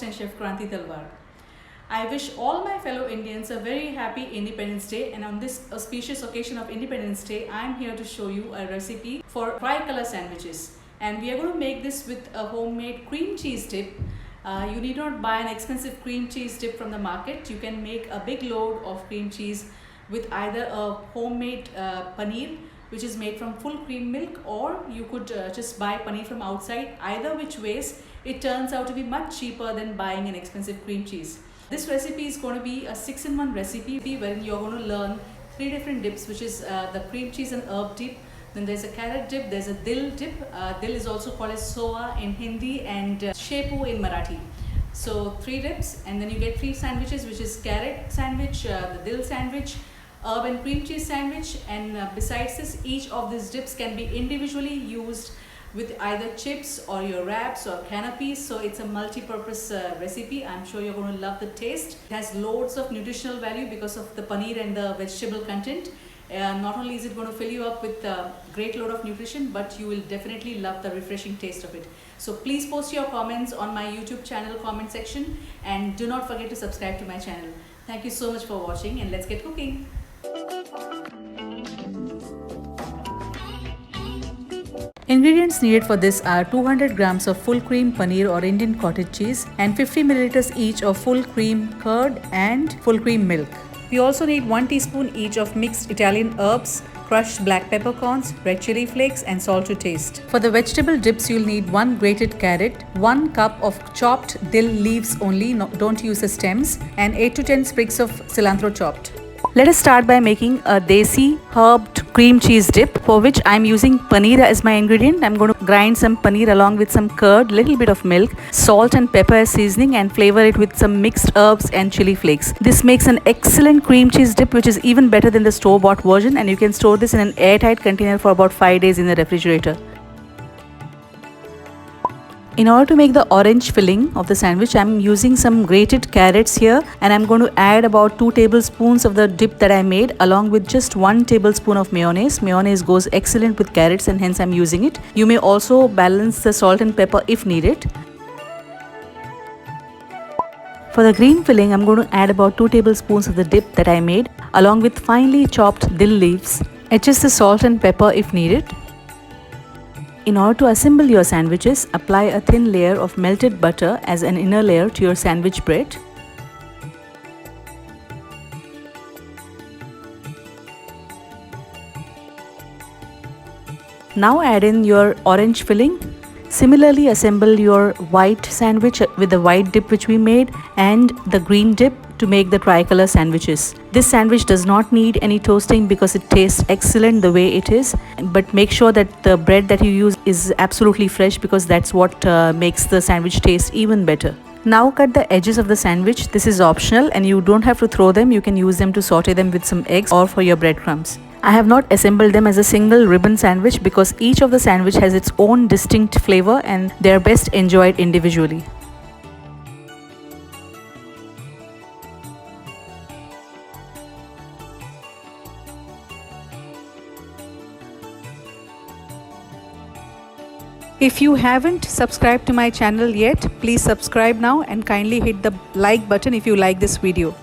host and Chef Kranti Talwar. I wish all my fellow Indians a very happy Independence Day, and on this auspicious occasion of Independence Day, I am here to show you a recipe for tricolor sandwiches. And we are going to make this with a homemade cream cheese dip. You need not buy an expensive cream cheese dip from the market. You can make a big load of cream cheese with either a homemade paneer, which is made from full cream milk, or you could just buy paneer from outside. Either which ways, it turns out to be much cheaper than buying an expensive cream cheese. This recipe is going to be a 6-in-1 recipe wherein you're going to learn 3 different dips, which is the cream cheese and herb dip. Then there's a carrot dip, there's a dil dip. Dil is also called as soa in Hindi and shepu in Marathi. So 3 dips, and then you get 3 sandwiches, which is carrot sandwich, the dil sandwich, herb and cream cheese sandwich, and besides this, each of these dips can be individually used with either chips or your wraps or canapes. So it's a multi-purpose recipe. I'm sure you're going to love the taste. It has loads of nutritional value because of the paneer and the vegetable content. Not only is it going to fill you up with a great load of nutrition, but you will definitely love the refreshing taste of it. So please post your comments on my YouTube channel comment section, and do not forget to subscribe to my channel. Thank you so much for watching, and let's get cooking. Ingredients needed for this are 200 grams of full cream paneer or Indian cottage cheese and 50 milliliters each of full cream curd and full cream milk. We also need 1 teaspoon each of mixed Italian herbs, crushed black peppercorns, red chili flakes, and salt to taste. For the vegetable dips, you'll need 1 grated carrot, 1 cup of chopped dill leaves only, don't use the stems, and 8 to 10 sprigs of cilantro chopped. Let us start by making a desi herbed cream cheese dip, for which I am using paneer as my ingredient. I am going to grind some paneer along with some curd, little bit of milk, salt and pepper as seasoning, and flavor it with some mixed herbs and chili flakes. This makes an excellent cream cheese dip, which is even better than the store-bought version, and you can store this in an airtight container for about 5 days in the refrigerator. In order to make the orange filling of the sandwich, I am using some grated carrots here, and I am going to add about 2 tablespoons of the dip that I made along with just 1 tablespoon of mayonnaise. Mayonnaise goes excellent with carrots, and hence I am using it. You may also balance the salt and pepper if needed. For the green filling, I am going to add about 2 tablespoons of the dip that I made along with finely chopped dill leaves. Adjust the salt and pepper if needed. In order to assemble your sandwiches, apply a thin layer of melted butter as an inner layer to your sandwich bread. Now add in your orange filling. Similarly, assemble your white sandwich with the white dip which we made and the green dip to make the tricolor sandwiches. This sandwich does not need any toasting because it tastes excellent the way it is, but make sure that the bread that you use is absolutely fresh, because that's what makes the sandwich taste even better. Now cut the edges of the sandwich. This is optional and you don't have to throw them. You can use them to saute them with some eggs or for your breadcrumbs. I have not assembled them as a single ribbon sandwich because each of the sandwich has its own distinct flavor and they are best enjoyed individually. If you haven't subscribed to my channel yet, please subscribe now and kindly hit the like button if you like this video.